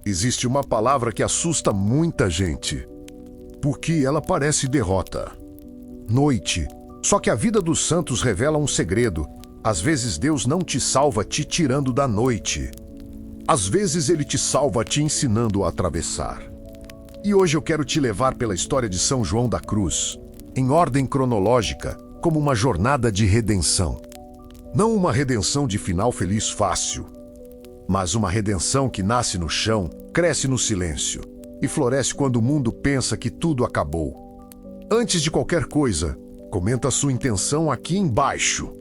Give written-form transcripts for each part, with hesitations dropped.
Existe uma palavra que assusta muita gente, porque ela parece derrota. Noite. Só que a vida dos santos revela um segredo. Às vezes Deus não te salva te tirando da noite. Às vezes Ele te salva te ensinando a atravessar. E hoje eu quero te levar pela história de São João da Cruz, em ordem cronológica, como uma jornada de redenção. Não uma redenção de final feliz fácil, mas uma redenção que nasce no chão, cresce no silêncio e floresce quando o mundo pensa que tudo acabou. Antes de qualquer coisa, comenta a sua intenção aqui embaixo.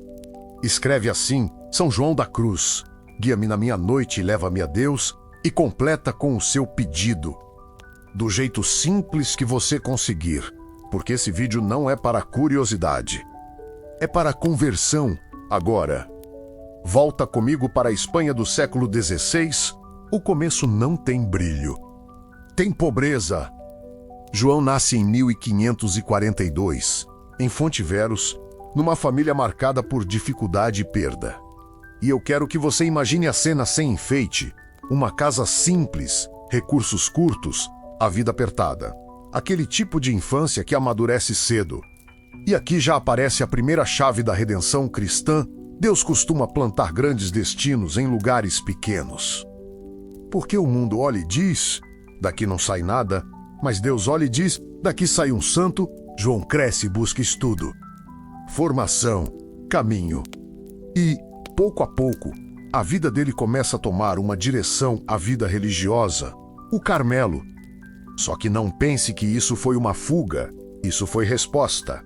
Escreve assim: São João da Cruz, guia-me na minha noite e leva-me a Deus, e completa com o seu pedido. Do jeito simples que você conseguir, porque esse vídeo não é para curiosidade. É para conversão. Agora, volta comigo para a Espanha do século XVI. O começo não tem brilho. Tem pobreza. João nasce em 1542, em Fontiveros, numa família marcada por dificuldade e perda. E eu quero que você imagine a cena sem enfeite, uma casa simples, recursos curtos, a vida apertada. Aquele tipo de infância que amadurece cedo. E aqui já aparece a primeira chave da redenção cristã. Deus costuma plantar grandes destinos em lugares pequenos. Porque o mundo olha e diz, daqui não sai nada, mas Deus olha e diz, daqui sai um santo. João cresce e busca estudo, formação, caminho. E, pouco a pouco, a vida dele começa a tomar uma direção à vida religiosa, o Carmelo. Só que não pense que isso foi uma fuga, isso foi resposta.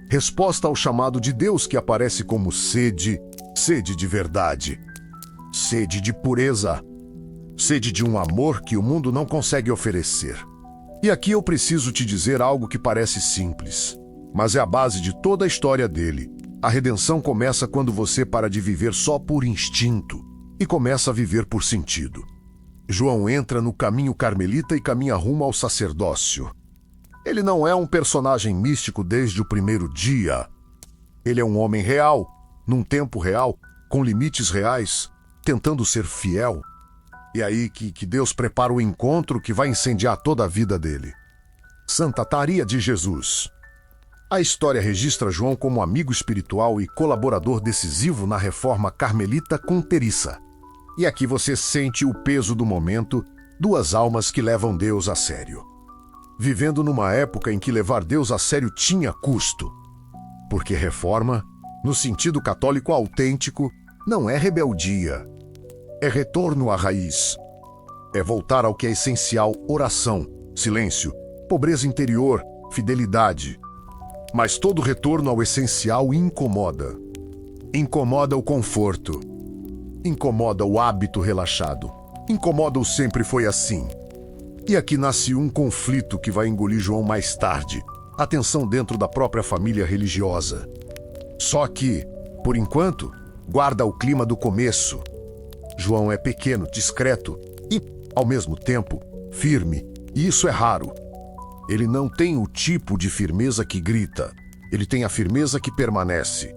Resposta ao chamado de Deus que aparece como sede, sede de verdade, sede de pureza, sede de um amor que o mundo não consegue oferecer. E aqui eu preciso te dizer algo que parece simples, mas é a base de toda a história dele. A redenção começa quando você para de viver só por instinto e começa a viver por sentido. João entra no caminho carmelita e caminha rumo ao sacerdócio. Ele não é um personagem místico desde o primeiro dia. Ele é um homem real, num tempo real, com limites reais, tentando ser fiel. E aí que Deus prepara o encontro que vai incendiar toda a vida dele. Santa Taria de Jesus. A história registra João como amigo espiritual e colaborador decisivo na reforma carmelita com Teresa. E aqui você sente o peso do momento, duas almas que levam Deus a sério. Vivendo numa época em que levar Deus a sério tinha custo. Porque reforma, no sentido católico autêntico, não é rebeldia. É retorno à raiz. É voltar ao que é essencial: oração, silêncio, pobreza interior, fidelidade. Mas todo retorno ao essencial incomoda. Incomoda o conforto. Incomoda o hábito relaxado. Incomoda o sempre foi assim. E aqui nasce um conflito que vai engolir João mais tarde. A tensão dentro da própria família religiosa. Só que, por enquanto, guarda o clima do começo. João é pequeno, discreto e, ao mesmo tempo, firme. E isso é raro. Ele não tem o tipo de firmeza que grita. Ele tem a firmeza que permanece.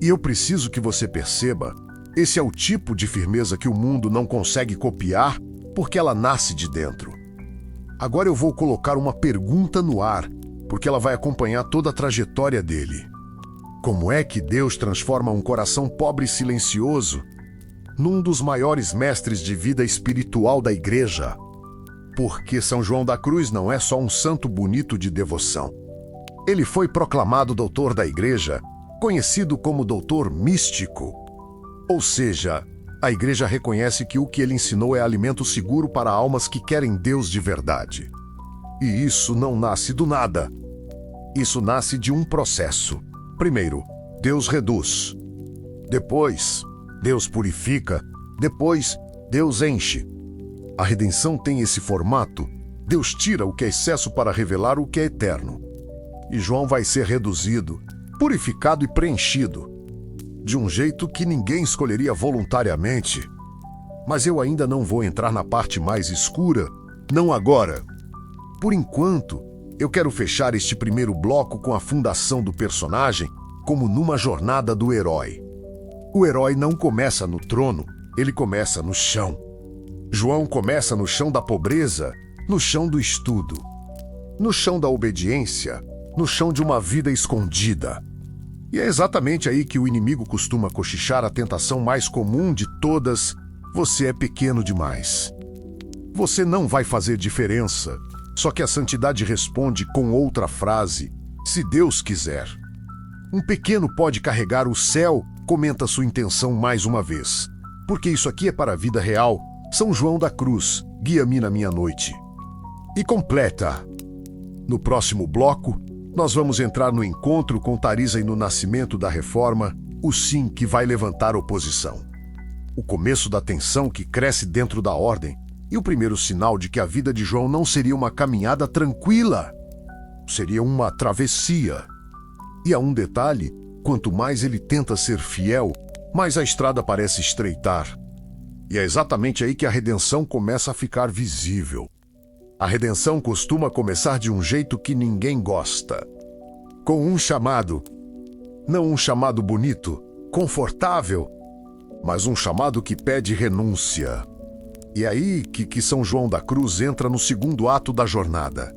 E eu preciso que você perceba, esse é o tipo de firmeza que o mundo não consegue copiar porque ela nasce de dentro. Agora eu vou colocar uma pergunta no ar, porque ela vai acompanhar toda a trajetória dele. Como é que Deus transforma um coração pobre e silencioso num dos maiores mestres de vida espiritual da Igreja? Porque São João da Cruz não é só um santo bonito de devoção. Ele foi proclamado doutor da Igreja, conhecido como doutor místico. Ou seja, a Igreja reconhece que o que ele ensinou é alimento seguro para almas que querem Deus de verdade. E isso não nasce do nada. Isso nasce de um processo. Primeiro, Deus reduz. Depois, Deus purifica. Depois, Deus enche. A redenção tem esse formato. Deus tira o que é excesso para revelar o que é eterno. E João vai ser reduzido, purificado e preenchido, de um jeito que ninguém escolheria voluntariamente. Mas eu ainda não vou entrar na parte mais escura, não agora. Por enquanto, eu quero fechar este primeiro bloco com a fundação do personagem como numa jornada do herói. O herói não começa no trono, ele começa no chão. João começa no chão da pobreza, no chão do estudo, no chão da obediência, no chão de uma vida escondida. E é exatamente aí que o inimigo costuma cochichar a tentação mais comum de todas: você é pequeno demais. Você não vai fazer diferença. Só que a santidade responde com outra frase: se Deus quiser. Um pequeno pode carregar o céu, comenta sua intenção mais uma vez. Porque isso aqui é para a vida real. São João da Cruz, guia-me na minha noite. E completa. No próximo bloco, nós vamos entrar no encontro com Tharisa e no nascimento da reforma, o sim que vai levantar oposição. O começo da tensão que cresce dentro da ordem e o primeiro sinal de que a vida de João não seria uma caminhada tranquila. Seria uma travessia. E há um detalhe: quanto mais ele tenta ser fiel, mais a estrada parece estreitar. E é exatamente aí que a redenção começa a ficar visível. A redenção costuma começar de um jeito que ninguém gosta. Com um chamado. Não um chamado bonito, confortável, mas um chamado que pede renúncia. E é aí que São João da Cruz entra no segundo ato da jornada.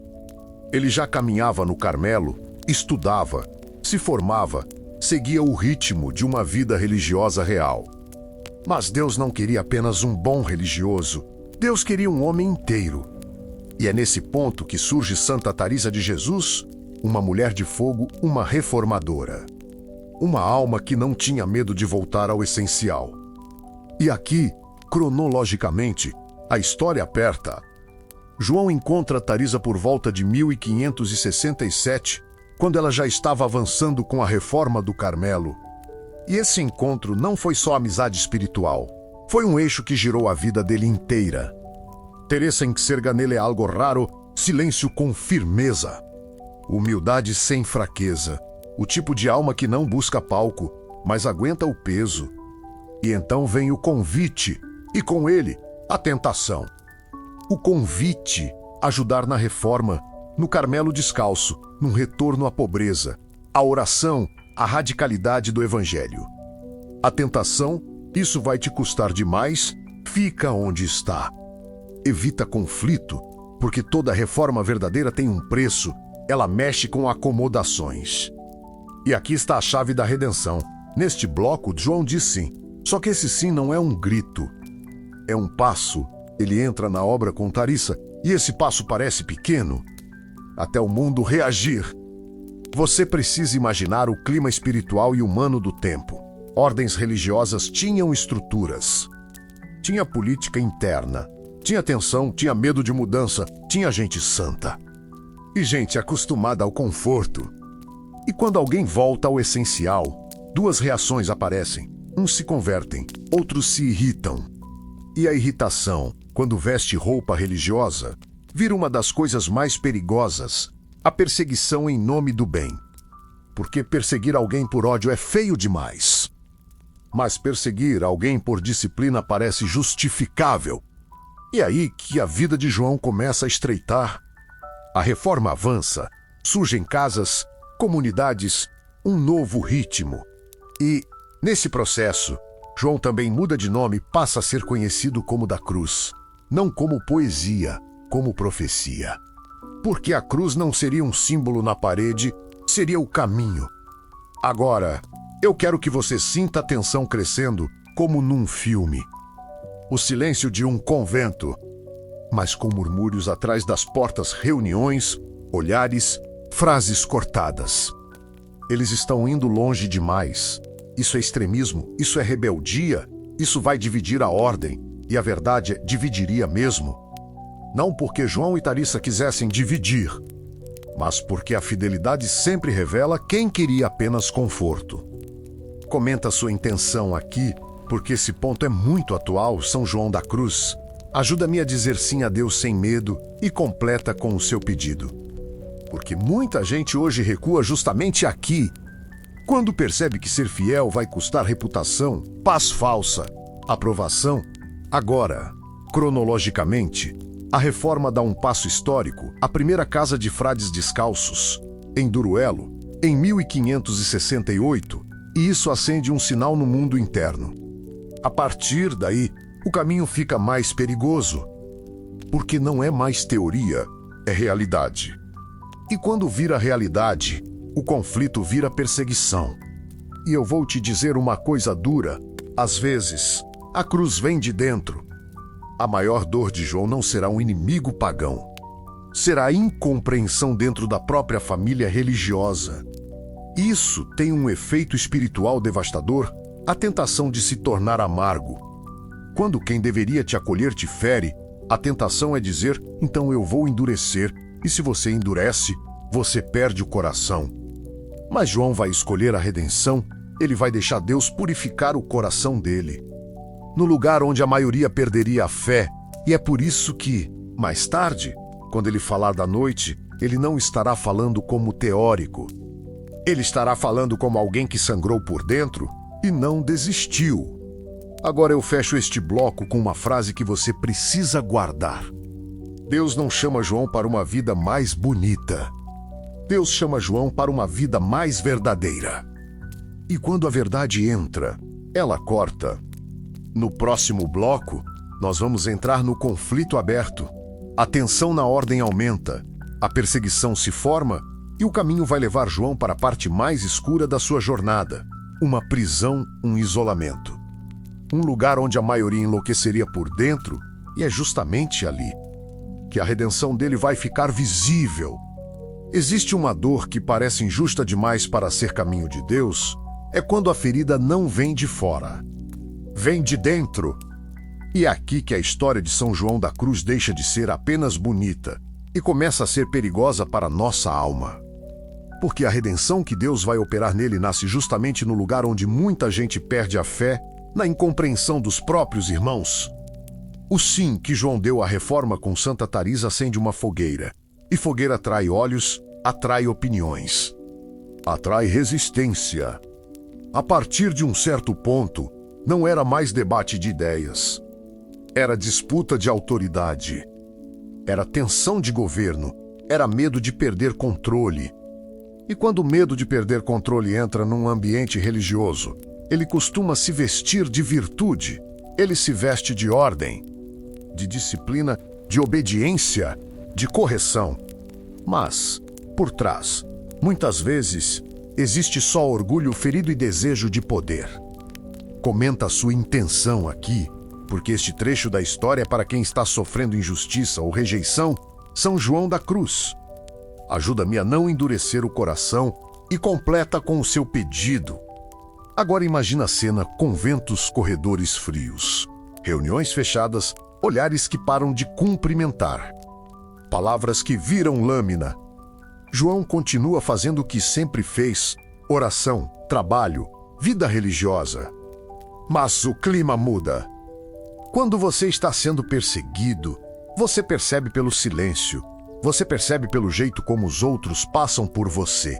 Ele já caminhava no Carmelo, estudava, se formava, seguia o ritmo de uma vida religiosa real. Mas Deus não queria apenas um bom religioso. Deus queria um homem inteiro. E é nesse ponto que surge Santa Tharisa de Jesus, uma mulher de fogo, uma reformadora. Uma alma que não tinha medo de voltar ao essencial. E aqui, cronologicamente, a história aperta. João encontra Tharisa por volta de 1567, quando ela já estava avançando com a reforma do Carmelo. E esse encontro não foi só amizade espiritual, foi um eixo que girou a vida dele inteira. Teresa em Xerga nele é algo raro, silêncio com firmeza. Humildade sem fraqueza, o tipo de alma que não busca palco, mas aguenta o peso. E então vem o convite, e com ele, a tentação. O convite, ajudar na reforma, no Carmelo descalço, num retorno à pobreza, a oração, a radicalidade do Evangelho. A tentação, isso vai te custar demais, fica onde está. Evita conflito, porque toda reforma verdadeira tem um preço, ela mexe com acomodações. E aqui está a chave da redenção. Neste bloco, João diz sim, só que esse sim não é um grito, é um passo. Ele entra na obra com Tharisa, e esse passo parece pequeno, até o mundo reagir. Você precisa imaginar o clima espiritual e humano do tempo. Ordens religiosas tinham estruturas. Tinha política interna. Tinha tensão, tinha medo de mudança, tinha gente santa. E gente acostumada ao conforto. E quando alguém volta ao essencial, duas reações aparecem. Uns se convertem, outros se irritam. E a irritação, quando veste roupa religiosa, vira uma das coisas mais perigosas. A perseguição em nome do bem. Porque perseguir alguém por ódio é feio demais. Mas perseguir alguém por disciplina parece justificável. E é aí que a vida de João começa a estreitar. A reforma avança, surgem casas, comunidades, um novo ritmo. E, nesse processo, João também muda de nome e passa a ser conhecido como da Cruz. Não como poesia, como profecia. Porque a cruz não seria um símbolo na parede, seria o caminho. Agora, eu quero que você sinta a tensão crescendo como num filme. O silêncio de um convento, mas com murmúrios atrás das portas, reuniões, olhares, frases cortadas. Eles estão indo longe demais. Isso é extremismo, isso é rebeldia, isso vai dividir a ordem. E a verdade é, dividiria mesmo. Não porque João e Tharisa quisessem dividir, mas porque a fidelidade sempre revela quem queria apenas conforto. Comenta sua intenção aqui, porque esse ponto é muito atual. São João da Cruz, ajuda-me a dizer sim a Deus sem medo e completa com o seu pedido. Porque muita gente hoje recua justamente aqui, quando percebe que ser fiel vai custar reputação, paz falsa, aprovação. Agora, cronologicamente, a reforma dá um passo histórico, a primeira casa de frades descalços, em Duruelo, em 1568, e isso acende um sinal no mundo interno. A partir daí, o caminho fica mais perigoso, porque não é mais teoria, é realidade. E quando vira realidade, o conflito vira perseguição. E eu vou te dizer uma coisa dura: às vezes, a cruz vem de dentro. A maior dor de João não será um inimigo pagão. Será a incompreensão dentro da própria família religiosa. Isso tem um efeito espiritual devastador, a tentação de se tornar amargo. Quando quem deveria te acolher te fere, a tentação é dizer: então eu vou endurecer, e se você endurece, você perde o coração. Mas João vai escolher a redenção, ele vai deixar Deus purificar o coração dele. No lugar onde a maioria perderia a fé, e é por isso que, mais tarde, quando ele falar da noite, ele não estará falando como teórico. Ele estará falando como alguém que sangrou por dentro e não desistiu. Agora eu fecho este bloco com uma frase que você precisa guardar. Deus não chama João para uma vida mais bonita. Deus chama João para uma vida mais verdadeira. E quando a verdade entra, ela corta. No próximo bloco, nós vamos entrar no conflito aberto. A tensão na ordem aumenta, a perseguição se forma e o caminho vai levar João para a parte mais escura da sua jornada. Uma prisão, um isolamento. Um lugar onde a maioria enlouqueceria por dentro, e é justamente ali que a redenção dele vai ficar visível. Existe uma dor que parece injusta demais para ser caminho de Deus, é quando a ferida não vem de fora, vem de dentro. E é aqui que a história de São João da Cruz deixa de ser apenas bonita e começa a ser perigosa para nossa alma. Porque a redenção que Deus vai operar nele nasce justamente no lugar onde muita gente perde a fé, na incompreensão dos próprios irmãos. O sim que João deu à reforma com Santa Tarisa acende uma fogueira. E fogueira atrai olhos, atrai opiniões, atrai resistência. A partir de um certo ponto, não era mais debate de ideias. Era disputa de autoridade. Era tensão de governo. Era medo de perder controle. E quando o medo de perder controle entra num ambiente religioso, ele costuma se vestir de virtude. Ele se veste de ordem, de disciplina, de obediência, de correção. Mas, por trás, muitas vezes, existe só orgulho ferido e desejo de poder. Comenta a sua intenção aqui, porque este trecho da história é para quem está sofrendo injustiça ou rejeição, São João da Cruz. Ajuda-me a não endurecer o coração e completa com o seu pedido. Agora imagina a cena: conventos, corredores frios, reuniões fechadas, olhares que param de cumprimentar, palavras que viram lâmina. João continua fazendo o que sempre fez: oração, trabalho, vida religiosa. Mas o clima muda. Quando você está sendo perseguido, você percebe pelo silêncio, você percebe pelo jeito como os outros passam por você,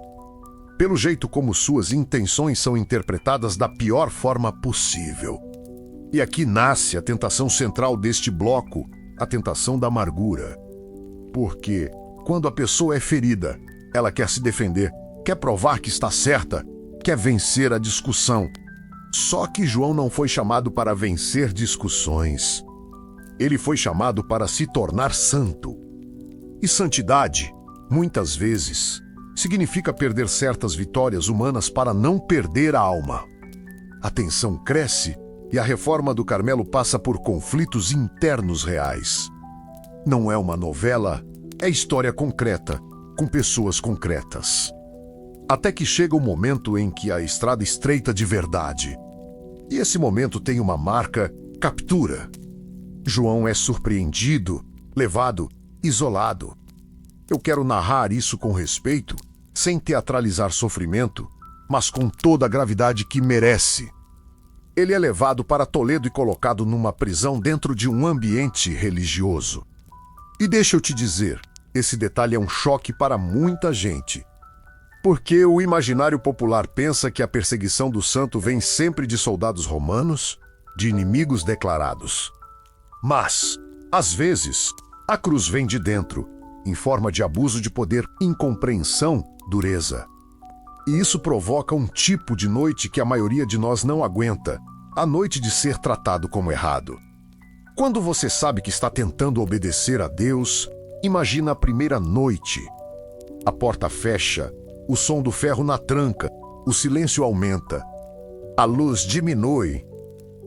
pelo jeito como suas intenções são interpretadas da pior forma possível. E aqui nasce a tentação central deste bloco, a tentação da amargura. Porque, quando a pessoa é ferida, ela quer se defender, quer provar que está certa, quer vencer a discussão. Só que João não foi chamado para vencer discussões. Ele foi chamado para se tornar santo. E santidade, muitas vezes, significa perder certas vitórias humanas para não perder a alma. A tensão cresce e a reforma do Carmelo passa por conflitos internos reais. Não é uma novela, é história concreta, com pessoas concretas. Até que chega o momento em que a estrada estreita de verdade. E esse momento tem uma marca: captura. João é surpreendido, levado, isolado. Eu quero narrar isso com respeito, sem teatralizar sofrimento, mas com toda a gravidade que merece. Ele é levado para Toledo e colocado numa prisão dentro de um ambiente religioso. E deixa eu te dizer, esse detalhe é um choque para muita gente. Porque o imaginário popular pensa que a perseguição do santo vem sempre de soldados romanos, de inimigos declarados. Mas, às vezes, a cruz vem de dentro, em forma de abuso de poder, incompreensão, dureza. E isso provoca um tipo de noite que a maioria de nós não aguenta, a noite de ser tratado como errado. Quando você sabe que está tentando obedecer a Deus, imagina a primeira noite. A porta fecha, o som do ferro na tranca, o silêncio aumenta, a luz diminui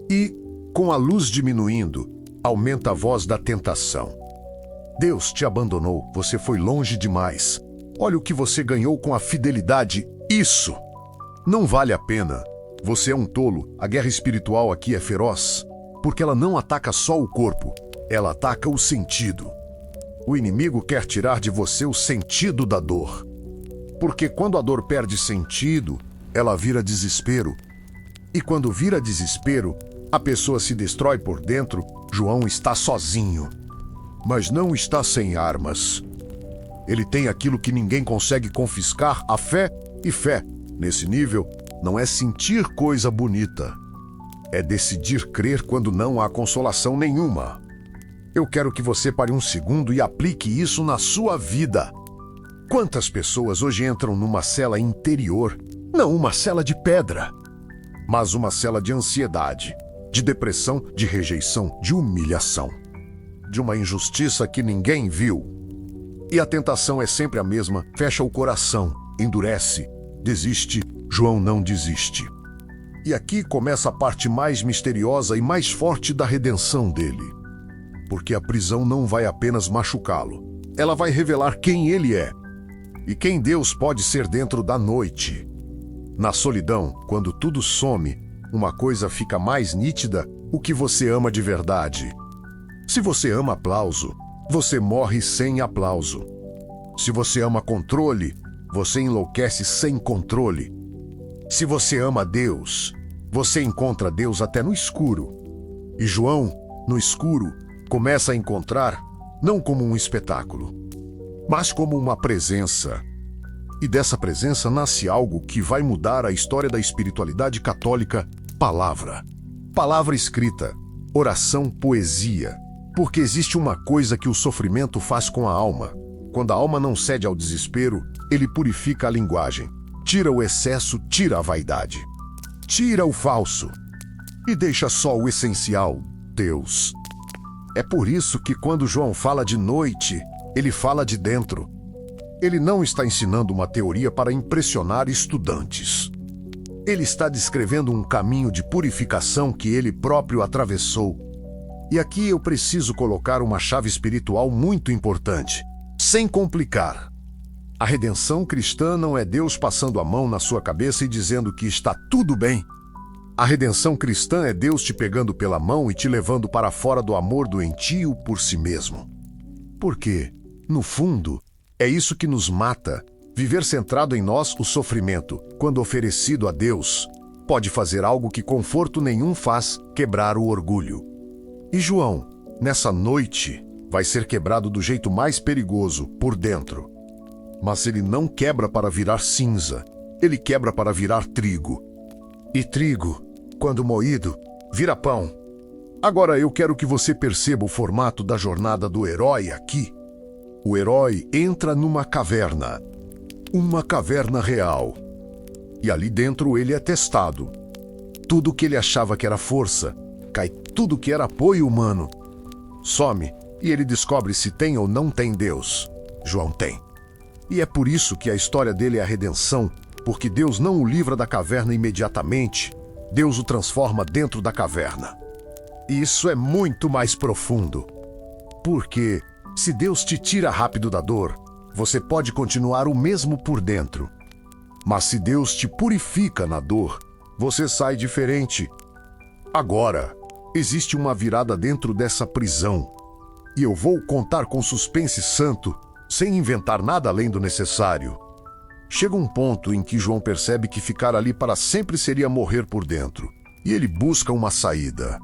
e, com a luz diminuindo, aumenta a voz da tentação. Deus te abandonou, você foi longe demais. Olha o que você ganhou com a fidelidade. Isso não vale a pena. Você é um tolo. A guerra espiritual aqui é feroz, porque ela não ataca só o corpo, ela ataca o sentido. O inimigo quer tirar de você o sentido da dor. Porque quando a dor perde sentido, ela vira desespero. E quando vira desespero, a pessoa se destrói por dentro. João está sozinho, mas não está sem armas. Ele tem aquilo que ninguém consegue confiscar, a fé, e fé, nesse nível, não é sentir coisa bonita. É decidir crer quando não há consolação nenhuma. Eu quero que você pare um segundo e aplique isso na sua vida. Quantas pessoas hoje entram numa cela interior, não uma cela de pedra, mas uma cela de ansiedade, de depressão, de rejeição, de humilhação, de uma injustiça que ninguém viu. E a tentação é sempre a mesma, fecha o coração, endurece, desiste. João não desiste. E aqui começa a parte mais misteriosa e mais forte da redenção dele. Porque a prisão não vai apenas machucá-lo, ela vai revelar quem ele é e quem Deus pode ser dentro da noite. Na solidão, quando tudo some, uma coisa fica mais nítida: o que você ama de verdade. Se você ama aplauso, você morre sem aplauso. Se você ama controle, você enlouquece sem controle. Se você ama Deus, você encontra Deus até no escuro. E João, no escuro, começa a encontrar não como um espetáculo, mas como uma presença. E dessa presença nasce algo que vai mudar a história da espiritualidade católica: palavra. Palavra escrita, oração, poesia. Porque existe uma coisa que o sofrimento faz com a alma. Quando a alma não cede ao desespero, ele purifica a linguagem. Tira o excesso, tira a vaidade. Tira o falso. E deixa só o essencial, Deus. É por isso que quando João fala de noite, ele fala de dentro. Ele não está ensinando uma teoria para impressionar estudantes. Ele está descrevendo um caminho de purificação que ele próprio atravessou. E aqui eu preciso colocar uma chave espiritual muito importante, sem complicar. A redenção cristã não é Deus passando a mão na sua cabeça e dizendo que está tudo bem. A redenção cristã é Deus te pegando pela mão e te levando para fora do amor doentio por si mesmo. Porque, no fundo, é isso que nos mata. Viver centrado em nós, o sofrimento, quando oferecido a Deus, pode fazer algo que conforto nenhum faz: quebrar o orgulho. E João, nessa noite, vai ser quebrado do jeito mais perigoso, por dentro. Mas ele não quebra para virar cinza, ele quebra para virar trigo. E trigo, quando moído, vira pão. Agora eu quero que você perceba o formato da jornada do herói aqui. O herói entra numa caverna. Uma caverna real. E ali dentro ele é testado. Tudo que ele achava que era força, cai tudo que era apoio humano. Some, e ele descobre se tem ou não tem Deus. João tem. E é por isso que a história dele é a redenção, porque Deus não o livra da caverna imediatamente, Deus o transforma dentro da caverna. E isso é muito mais profundo. Porque, se Deus te tira rápido da dor, você pode continuar o mesmo por dentro. Mas se Deus te purifica na dor, você sai diferente. Agora, existe uma virada dentro dessa prisão. E eu vou contar com suspense santo, sem inventar nada além do necessário. Chega um ponto em que João percebe que ficar ali para sempre seria morrer por dentro. E ele busca uma saída.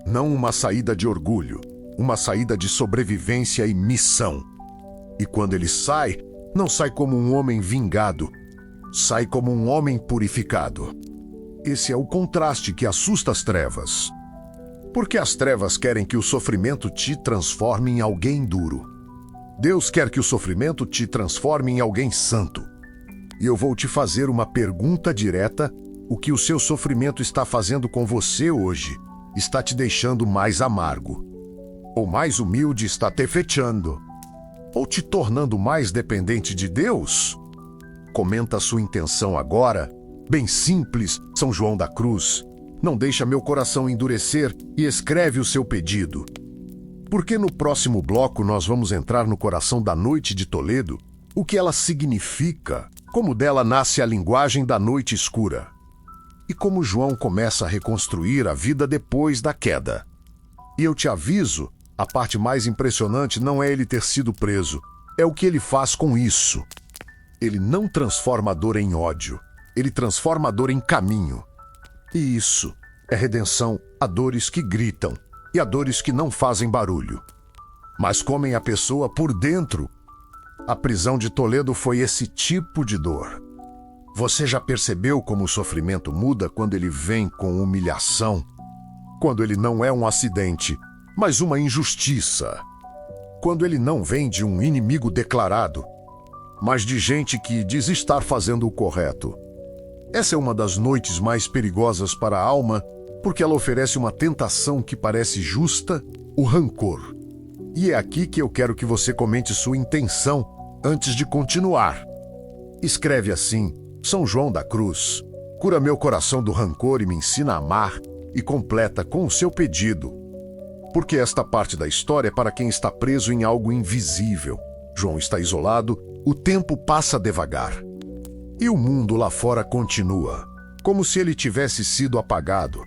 Não uma saída de orgulho, uma saída de sobrevivência e missão. E quando ele sai, não sai como um homem vingado, sai como um homem purificado. Esse é o contraste que assusta as trevas. Porque as trevas querem que o sofrimento te transforme em alguém duro. Deus quer que o sofrimento te transforme em alguém santo. E eu vou te fazer uma pergunta direta: o que o seu sofrimento está fazendo com você hoje está te deixando mais amargo. ou mais humilde está te fechando, ou te tornando mais dependente de Deus? Comenta a sua intenção agora. Bem simples, São João da Cruz. Não deixa meu coração endurecer e escreve o seu pedido. Porque no próximo bloco nós vamos entrar no coração da noite de Toledo, o que ela significa, como dela nasce a linguagem da noite escura, e como João começa a reconstruir a vida depois da queda. E eu te aviso, a parte mais impressionante não é ele ter sido preso, é o que ele faz com isso. Ele não transforma a dor em ódio, ele transforma a dor em caminho. E isso é redenção a dores que gritam e a dores que não fazem barulho, mas comem a pessoa por dentro. A prisão de Toledo foi esse tipo de dor. Você já percebeu como o sofrimento muda quando ele vem com humilhação? Quando ele não é um acidente, mas uma injustiça. Quando ele não vem de um inimigo declarado, mas de gente que diz estar fazendo o correto. Essa é uma das noites mais perigosas para a alma, porque ela oferece uma tentação que parece justa, o rancor. E é aqui que eu quero que você comente sua intenção antes de continuar. Escreve assim: São João da Cruz, cura meu coração do rancor e me ensina a amar, e completa com o seu pedido. Porque esta parte da história é para quem está preso em algo invisível. João está isolado, o tempo passa devagar. E o mundo lá fora continua, como se ele tivesse sido apagado.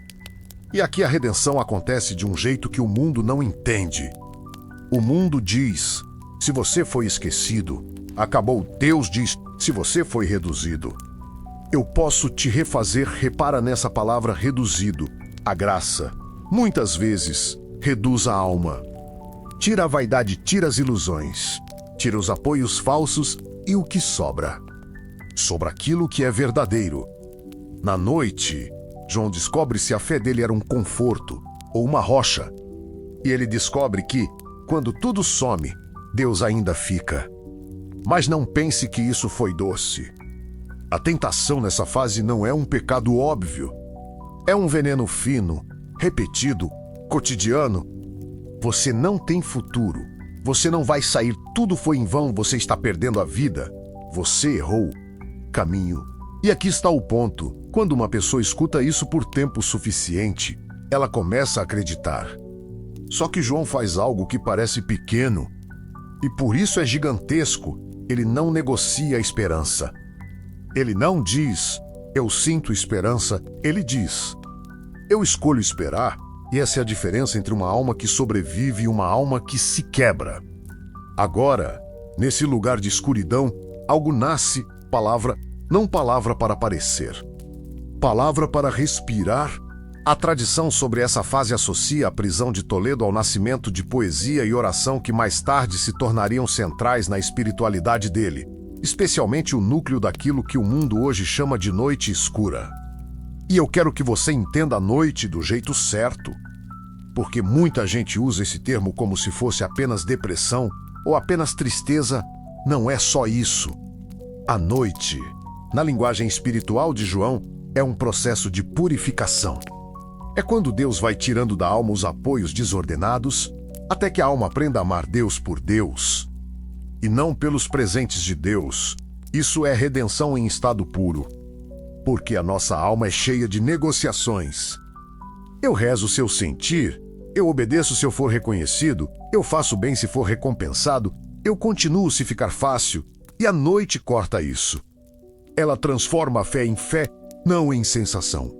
E aqui a redenção acontece de um jeito que o mundo não entende. O mundo diz: se você foi esquecido, acabou. Deus diz: se você foi reduzido. Eu posso te refazer, repara nessa palavra reduzido. A graça, muitas vezes, reduz a alma. Tira a vaidade, tira as ilusões, tira os apoios falsos e o que sobra. Sobra aquilo que é verdadeiro. Na noite, João descobre se a fé dele era um conforto ou uma rocha. E ele descobre que, quando tudo some, Deus ainda fica. Mas não pense que isso foi doce. A tentação nessa fase não é um pecado óbvio. É um veneno fino, repetido, cotidiano. Você não tem futuro. Você não vai sair. Tudo foi em vão. Você está perdendo a vida. Você errou. Caminho. E aqui está o ponto. Quando uma pessoa escuta isso por tempo suficiente, ela começa a acreditar. Só que João faz algo que parece pequeno, e por isso é gigantesco. Ele não negocia a esperança. Ele não diz: eu sinto esperança. Ele diz: eu escolho esperar. E essa é a diferença entre uma alma que sobrevive e uma alma que se quebra. Agora, nesse lugar de escuridão, algo nasce, palavra, não palavra para aparecer. Palavra para respirar. A tradição sobre essa fase associa a prisão de Toledo ao nascimento de poesia e oração que mais tarde se tornariam centrais na espiritualidade dele, especialmente o núcleo daquilo que o mundo hoje chama de noite escura. E eu quero que você entenda a noite do jeito certo, porque muita gente usa esse termo como se fosse apenas depressão ou apenas tristeza. Não é só isso. A noite, na linguagem espiritual de João, é um processo de purificação. É quando Deus vai tirando da alma os apoios desordenados, até que a alma aprenda a amar Deus por Deus, e não pelos presentes de Deus. Isso é redenção em estado puro. Porque a nossa alma é cheia de negociações. Eu rezo se eu sentir, eu obedeço se eu for reconhecido, eu faço bem se for recompensado, eu continuo se ficar fácil, e a noite corta isso. Ela transforma a fé em fé, não em sensação.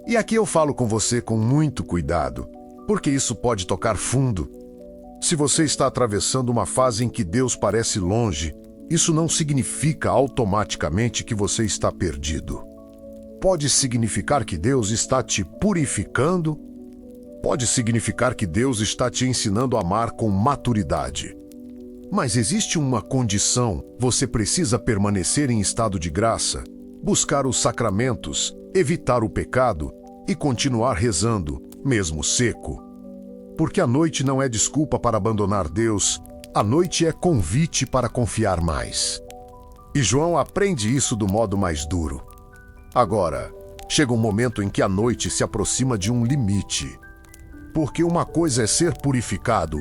E aqui eu falo com você com muito cuidado, porque isso pode tocar fundo. Se você está atravessando uma fase em que Deus parece longe, isso não significa automaticamente que você está perdido. Pode significar que Deus está te purificando. Pode significar que Deus está te ensinando a amar com maturidade. Mas existe uma condição: você precisa permanecer em estado de graça, buscar os sacramentos, evitar o pecado e continuar rezando, mesmo seco. Porque a noite não é desculpa para abandonar Deus, a noite é convite para confiar mais. E João aprende isso do modo mais duro. Agora, chega um momento em que a noite se aproxima de um limite. Porque uma coisa é ser purificado,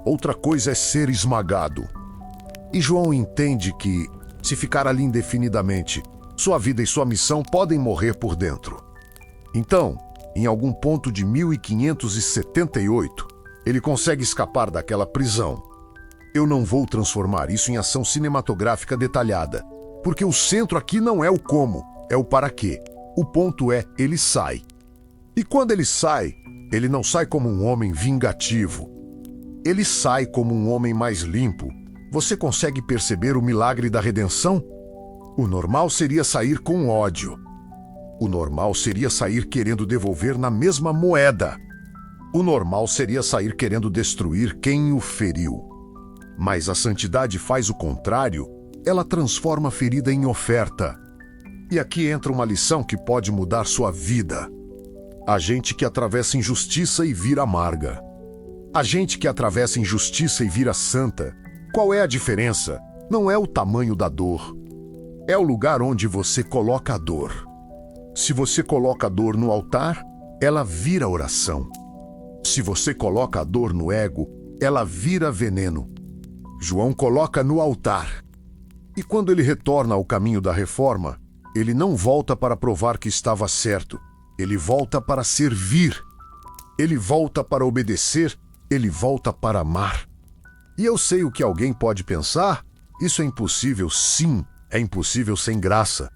outra coisa é ser esmagado. E João entende que, se ficar ali indefinidamente, sua vida e sua missão podem morrer por dentro. Então, em algum ponto de 1578, ele consegue escapar daquela prisão. Eu não vou transformar isso em ação cinematográfica detalhada, porque o centro aqui não é o como, é o para quê. O ponto é, ele sai. E quando ele sai, ele não sai como um homem vingativo. Ele sai como um homem mais limpo. Você consegue perceber o milagre da redenção? O normal seria sair com ódio. O normal seria sair querendo devolver na mesma moeda. O normal seria sair querendo destruir quem o feriu. Mas a santidade faz o contrário. Ela transforma a ferida em oferta. E aqui entra uma lição que pode mudar sua vida. A gente que atravessa injustiça e vira amarga. A gente que atravessa injustiça e vira santa. Qual é a diferença? Não é o tamanho da dor. É o lugar onde você coloca a dor. Se você coloca a dor no altar, ela vira oração. Se você coloca a dor no ego, ela vira veneno. João coloca no altar. E quando ele retorna ao caminho da reforma, ele não volta para provar que estava certo. Ele volta para servir. Ele volta para obedecer. Ele volta para amar. E eu sei o que alguém pode pensar. Isso é impossível, sim. É impossível sem graça.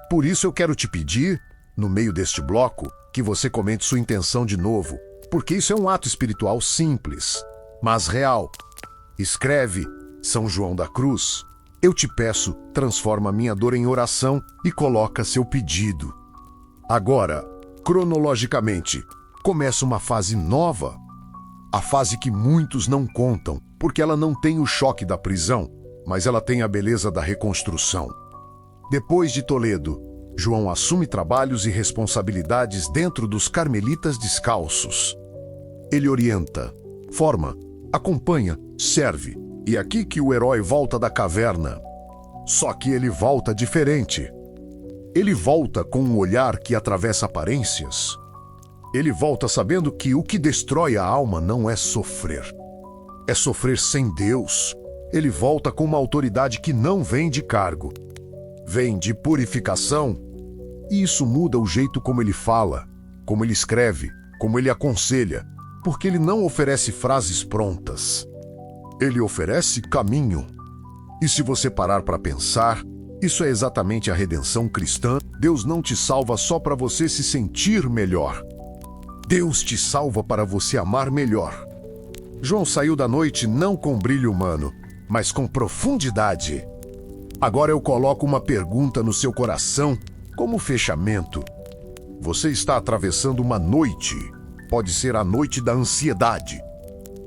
Por isso eu quero te pedir, no meio deste bloco, que você comente sua intenção de novo. Porque isso é um ato espiritual simples, mas real. Escreve, São João da Cruz. Eu te peço, transforma minha dor em oração e coloca seu pedido. Agora, cronologicamente, começa uma fase nova. A fase que muitos não contam, porque ela não tem o choque da prisão, mas ela tem a beleza da reconstrução. Depois de Toledo, João assume trabalhos e responsabilidades dentro dos carmelitas descalços. Ele orienta, forma, acompanha, serve. E aqui que o herói volta da caverna. Só que ele volta diferente. Ele volta com um olhar que atravessa aparências. Ele volta sabendo que o que destrói a alma não é sofrer. É sofrer sem Deus. Ele volta com uma autoridade que não vem de cargo. Vem de purificação. E isso muda o jeito como ele fala, como ele escreve, como ele aconselha, porque ele não oferece frases prontas. Ele oferece caminho. E se você parar para pensar, isso é exatamente a redenção cristã. Deus não te salva só para você se sentir melhor. Deus te salva para você amar melhor. João saiu da noite não com brilho humano, mas com profundidade. Agora eu coloco uma pergunta no seu coração como fechamento. Você está atravessando uma noite. Pode ser a noite da ansiedade,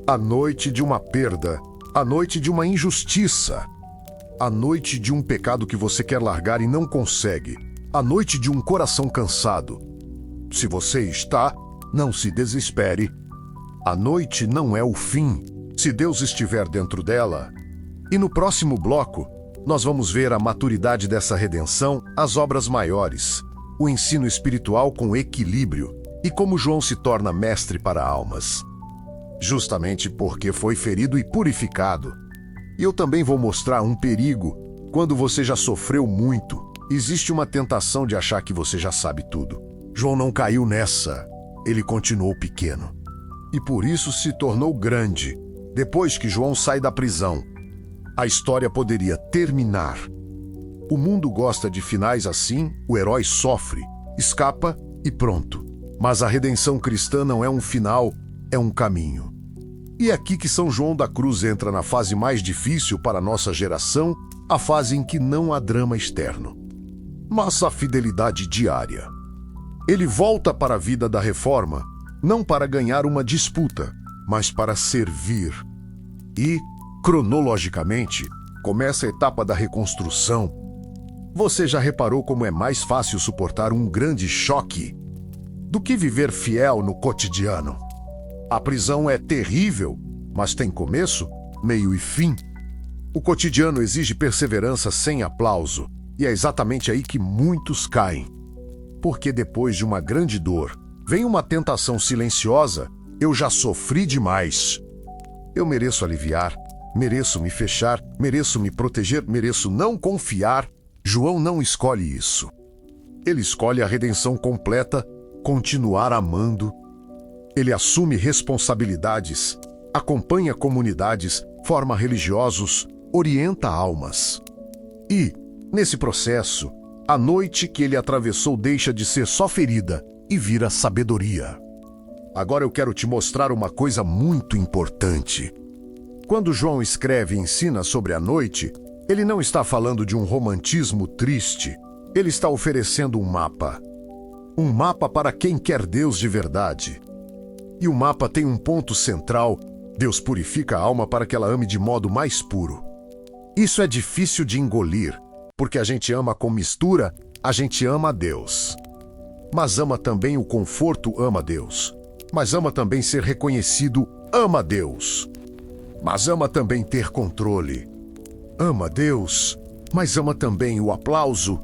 a noite de uma perda, a noite de uma injustiça, a noite de um pecado que você quer largar e não consegue, a noite de um coração cansado. Se você está, não se desespere. A noite não é o fim, se Deus estiver dentro dela. E no próximo bloco, nós vamos ver a maturidade dessa redenção, as obras maiores, o ensino espiritual com equilíbrio e como João se torna mestre para almas. Justamente porque foi ferido e purificado. E eu também vou mostrar um perigo. Quando você já sofreu muito, existe uma tentação de achar que você já sabe tudo. João não caiu nessa. Ele continuou pequeno. E por isso se tornou grande. Depois que João sai da prisão, a história poderia terminar. O mundo gosta de finais assim, o herói sofre, escapa e pronto. Mas a redenção cristã não é um final, é um caminho. E é aqui que São João da Cruz entra na fase mais difícil para a nossa geração, a fase em que não há drama externo, mas a fidelidade diária. Ele volta para a vida da reforma, não para ganhar uma disputa, mas para servir. E, cronologicamente, começa a etapa da reconstrução. Você já reparou como é mais fácil suportar um grande choque do que viver fiel no cotidiano? A prisão é terrível, mas tem começo, meio e fim. O cotidiano exige perseverança sem aplauso, e é exatamente aí que muitos caem. Porque depois de uma grande dor, vem uma tentação silenciosa Eu já sofri demais. Eu mereço aliviar, mereço me fechar, mereço me proteger, mereço não confiar. João não escolhe isso. Ele escolhe a redenção completa, continuar amando. Ele assume responsabilidades, acompanha comunidades, forma religiosos, orienta almas. E, nesse processo, a noite que ele atravessou deixa de ser só ferida e vira sabedoria. Agora eu quero te mostrar uma coisa muito importante. Quando João escreve e ensina sobre a noite, ele não está falando de um romantismo triste. Ele está oferecendo um mapa. Um mapa para quem quer Deus de verdade. E o mapa tem um ponto central: Deus purifica a alma para que ela ame de modo mais puro. Isso é difícil de engolir, porque a gente ama com mistura, a gente ama a Deus. Mas ama também o conforto, ama a Deus. Mas ama também ser reconhecido, ama a Deus. Mas ama também ter controle. Ama Deus, mas ama também o aplauso.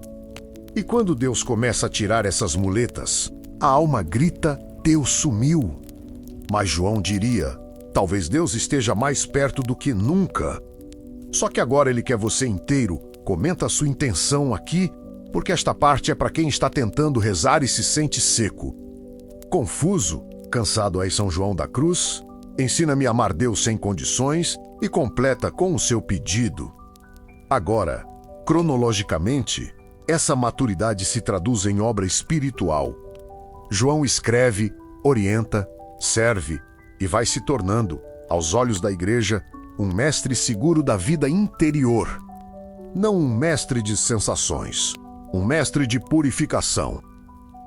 E quando Deus começa a tirar essas muletas, a alma grita: Deus sumiu. Mas João diria: talvez Deus esteja mais perto do que nunca. Só que agora ele quer você inteiro. Comenta a sua intenção aqui, porque esta parte é para quem está tentando rezar e se sente seco. Confuso, cansado aí São João da Cruz, ensina-me a amar Deus sem condições e completa com o seu pedido. Agora, cronologicamente, essa maturidade se traduz em obra espiritual. João escreve, orienta, serve e vai se tornando, aos olhos da igreja, um mestre seguro da vida interior. Não um mestre de sensações, um mestre de purificação.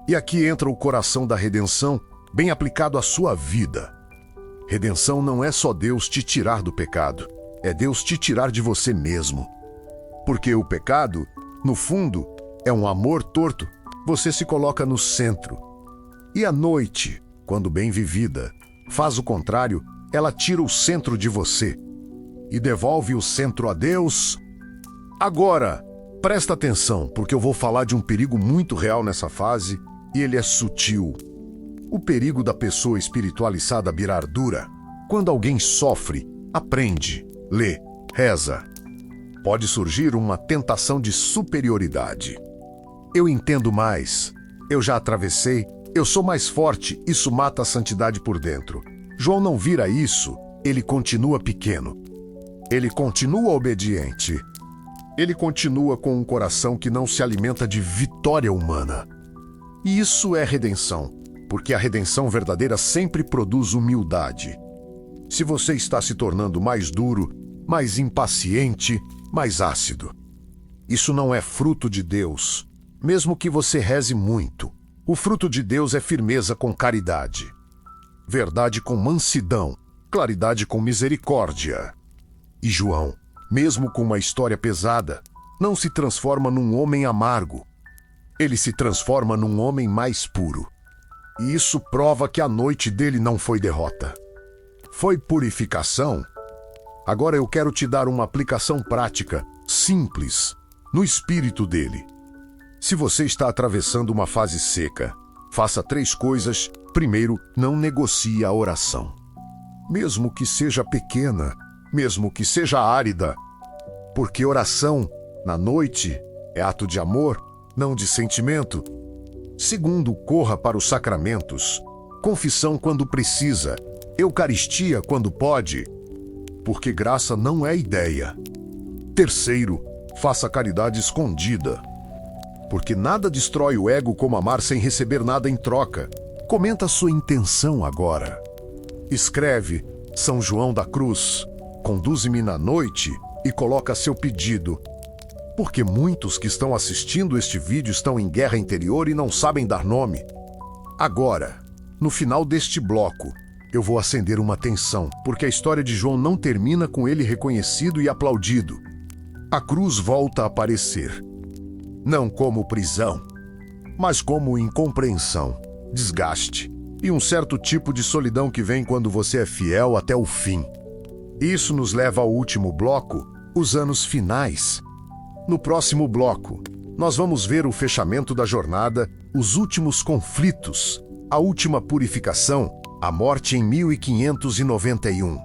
E aqui entra o coração da redenção, bem aplicado à sua vida. Redenção não é só Deus te tirar do pecado, é Deus te tirar de você mesmo. Porque o pecado, no fundo, é um amor torto. Você se coloca no centro. E a noite, quando bem vivida, faz o contrário, ela tira o centro de você e devolve o centro a Deus. Agora, presta atenção, porque eu vou falar de um perigo muito real nessa fase, e ele é sutil. O perigo da pessoa espiritualizada virar dura. Quando alguém sofre, aprende, lê, reza, pode surgir uma tentação de superioridade. Eu entendo mais, eu já atravessei, eu sou mais forte, isso mata a santidade por dentro. João não vira isso, ele continua pequeno. Ele continua obediente. Ele continua com um coração que não se alimenta de vitória humana. E isso é redenção, porque a redenção verdadeira sempre produz humildade. Se você está se tornando mais duro, mais impaciente, mais ácido, isso não é fruto de Deus, mesmo que você reze muito. O fruto de Deus é firmeza com caridade, verdade com mansidão, claridade com misericórdia. E João, mesmo com uma história pesada, não se transforma num homem amargo. Ele se transforma num homem mais puro. E isso prova que a noite dele não foi derrota. Foi purificação. Agora eu quero te dar uma aplicação prática, simples, no espírito dele. Se você está atravessando uma fase seca, faça 3 coisas. Primeiro, não negocie a oração. Mesmo que seja pequena, mesmo que seja árida. Porque oração, na noite, é ato de amor, não de sentimento. Segundo, corra para os sacramentos. Confissão quando precisa. Eucaristia quando pode. Porque graça não é ideia. Terceiro, faça caridade escondida. Porque nada destrói o ego como amar sem receber nada em troca. Comenta sua intenção agora. Escreve: São João da Cruz, conduze-me na noite e coloca seu pedido. Porque muitos que estão assistindo este vídeo estão em guerra interior e não sabem dar nome. Agora, no final deste bloco, eu vou acender uma tensão, porque a história de João não termina com ele reconhecido e aplaudido. A cruz volta a aparecer. Não como prisão, mas como incompreensão, desgaste e um certo tipo de solidão que vem quando você é fiel até o fim. Isso nos leva ao último bloco, os anos finais. No próximo bloco, nós vamos ver o fechamento da jornada, os últimos conflitos, a última purificação, a morte em 1591.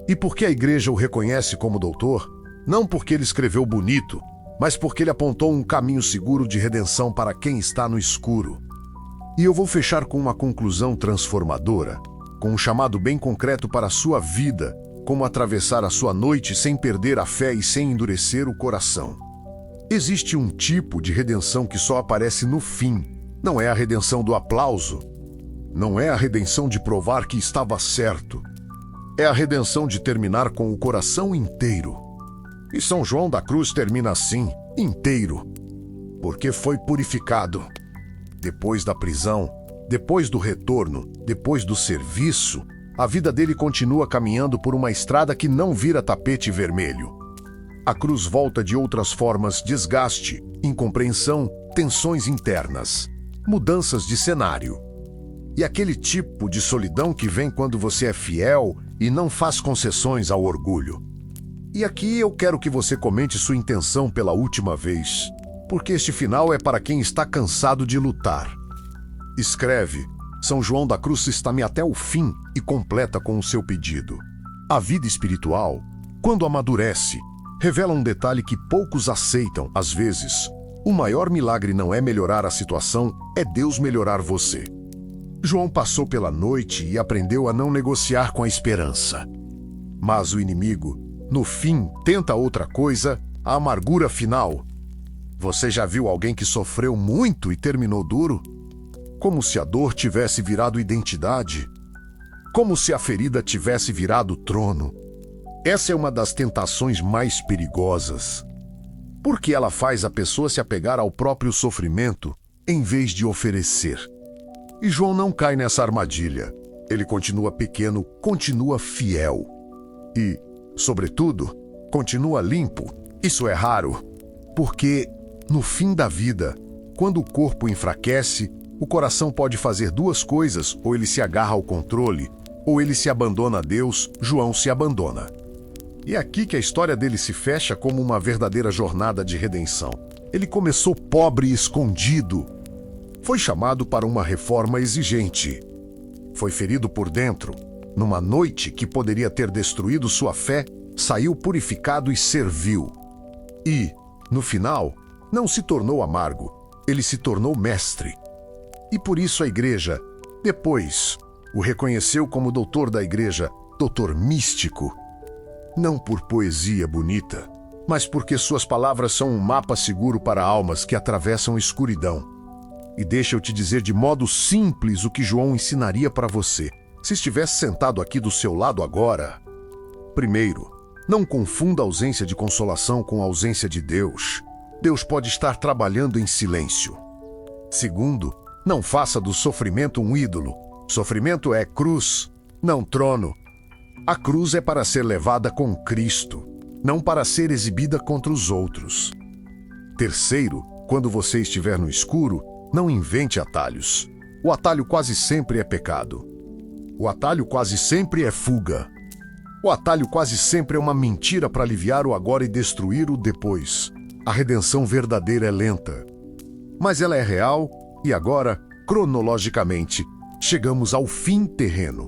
E por que a igreja o reconhece como doutor? Não porque ele escreveu bonito, mas porque ele apontou um caminho seguro de redenção para quem está no escuro. E eu vou fechar com uma conclusão transformadora, com um chamado bem concreto para a sua vida, como atravessar a sua noite sem perder a fé e sem endurecer o coração. Existe um tipo de redenção que só aparece no fim. Não é a redenção do aplauso. Não é a redenção de provar que estava certo. É a redenção de terminar com o coração inteiro. E São João da Cruz termina assim, inteiro, porque foi purificado. Depois da prisão, depois do retorno, depois do serviço, a vida dele continua caminhando por uma estrada que não vira tapete vermelho. A cruz volta de outras formas: desgaste, incompreensão, tensões internas, mudanças de cenário. E aquele tipo de solidão que vem quando você é fiel e não faz concessões ao orgulho. E aqui eu quero que você comente sua intenção pela última vez, porque este final é para quem está cansado de lutar. Escreve: São João da Cruz está-me até o fim, e completa com o seu pedido. A vida espiritual, quando amadurece, revela um detalhe que poucos aceitam. Às vezes, o maior milagre não é melhorar a situação, é Deus melhorar você. João passou pela noite e aprendeu a não negociar com a esperança. Mas o inimigo, no fim, tenta outra coisa, a amargura final. Você já viu alguém que sofreu muito e terminou duro? Como se a dor tivesse virado identidade. Como se a ferida tivesse virado trono. Essa é uma das tentações mais perigosas. Porque ela faz a pessoa se apegar ao próprio sofrimento, em vez de oferecer. E João não cai nessa armadilha. Ele continua pequeno, continua fiel. E, sobretudo, continua limpo. Isso é raro, porque, no fim da vida, quando o corpo enfraquece, o coração pode fazer duas coisas: ou ele se agarra ao controle, ou ele se abandona a Deus. João se abandona. E é aqui que a história dele se fecha como uma verdadeira jornada de redenção. Ele começou pobre e escondido. Foi chamado para uma reforma exigente. Foi ferido por dentro. Numa noite que poderia ter destruído sua fé, saiu purificado e serviu. E, no final, não se tornou amargo, ele se tornou mestre. E por isso a igreja, depois, o reconheceu como doutor da igreja, doutor místico. Não por poesia bonita, mas porque suas palavras são um mapa seguro para almas que atravessam a escuridão. E deixa eu te dizer de modo simples o que João ensinaria para você, se estivesse sentado aqui do seu lado agora. Primeiro, não confunda a ausência de consolação com a ausência de Deus. Deus pode estar trabalhando em silêncio. Segundo, não faça do sofrimento um ídolo. Sofrimento é cruz, não trono. A cruz é para ser levada com Cristo, não para ser exibida contra os outros. Terceiro, quando você estiver no escuro, não invente atalhos. O atalho quase sempre é pecado. O atalho quase sempre é fuga. O atalho quase sempre é uma mentira para aliviar o agora e destruir o depois. A redenção verdadeira é lenta. Mas ela é real e agora, cronologicamente, chegamos ao fim terreno.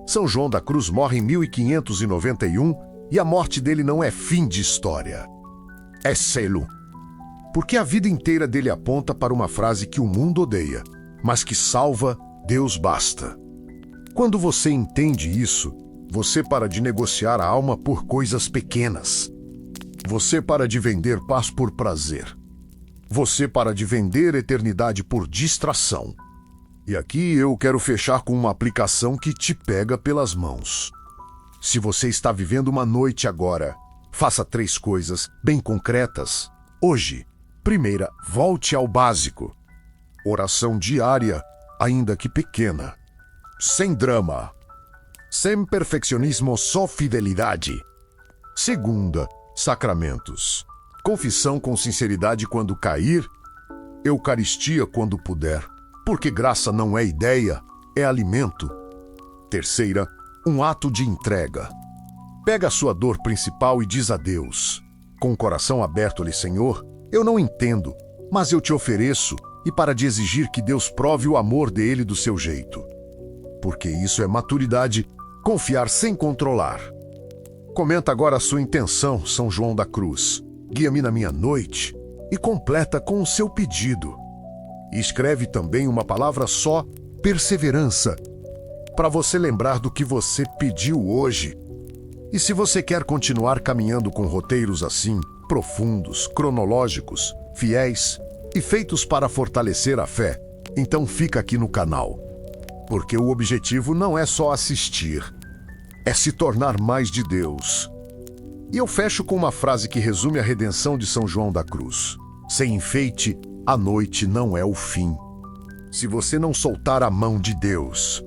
São João da Cruz morre em 1591 e a morte dele não é fim de história. É selo. Porque a vida inteira dele aponta para uma frase que o mundo odeia, mas que salva: Deus basta. Quando você entende isso, você para de negociar a alma por coisas pequenas. Você para de vender paz por prazer. Você para de vender eternidade por distração. E aqui eu quero fechar com uma aplicação que te pega pelas mãos. Se você está vivendo uma noite agora, faça 3 coisas bem concretas. Hoje, primeira, volte ao básico. Oração diária, ainda que pequena. Sem drama. Sem perfeccionismo, só fidelidade. Segunda, sacramentos. Confissão com sinceridade quando cair. Eucaristia quando puder. Porque graça não é ideia, é alimento. Terceira, um ato de entrega. Pega a sua dor principal e diz a Deus: com o coração aberto-lhe, Senhor, eu não entendo, mas eu te ofereço, e para de exigir que Deus prove o amor dele do seu jeito. porque isso é maturidade, confiar sem controlar. Comenta agora a sua intenção, São João da Cruz. Guia-me na minha noite e completa com o seu pedido. E escreve também uma palavra só, perseverança, para você lembrar do que você pediu hoje. E se você quer continuar caminhando com roteiros assim, profundos, cronológicos, fiéis e feitos para fortalecer a fé, então fica aqui no canal. Porque o objetivo não é só assistir, é se tornar mais de Deus. E eu fecho com uma frase que resume a redenção de São João da Cruz. Sem enfeite, a noite não é o fim. Se você não soltar a mão de Deus,